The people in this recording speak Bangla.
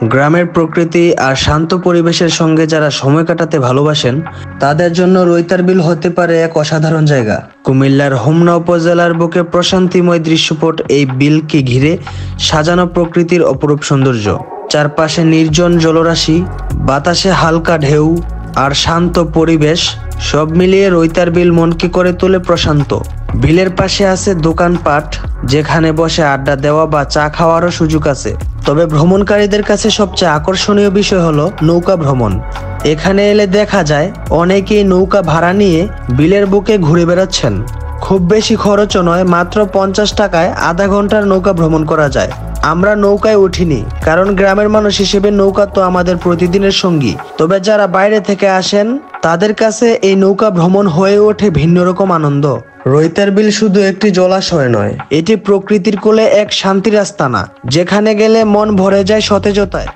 গ্রামের প্রকৃতি আর শান্ত পরিবেশের সঙ্গে যারা সময় কাটাতে ভালোবাসেন তাদের জন্য রৈতার বিল হতে পারে এক অসাধারণ জায়গা। কুমিল্লার হোমনা উপজেলার বুকে প্রশান্তিময় দৃশ্যপট এই বিলকে ঘিরে সাজানো প্রকৃতির অপরূপ সৌন্দর্য। চারপাশে নির্জন জলরাশি, বাতাসে হালকা ঢেউ আর শান্ত পরিবেশ, সব মিলিয়ে রৈতার বিল মনকে করে তোলে প্রশান্ত। বিলের পাশে আছে দোকানপাট, যেখানে বসে আড্ডা দেওয়া বা চা খাওয়ারও সুযোগ আছে। তবে ভ্রমণকারীদের কাছে সবচেয়ে আকর্ষণীয় বিষয় হলো নৌকা ভ্রমণ। এখানে এলে দেখা যায় অনেকেই নৌকা ভাড়া নিয়ে বিলের বুকে ঘুরে বেড়াচ্ছেন। খুব বেশি খরচও নয়, মাত্র 50 টাকায় আধা ঘন্টার নৌকা ভ্রমণ করা যায়। আমরা নৌকায় উঠিনি, কারণ গ্রামের মানুষ হিসেবে নৌকা তো আমাদের প্রতিদিনের সঙ্গী। তবে যারা বাইরে থেকে আসেন তাদের কাছে এই নৌকা ভ্রমণ হয়ে ওঠে ভিন্ন রকম আনন্দ। রৈতার বিল শুধু একটি জলাশয় নয়, এটি প্রকৃতির কোলে এক শান্তির আস্তানা, যেখানে গেলে মন ভরে যায় সতেজতায়।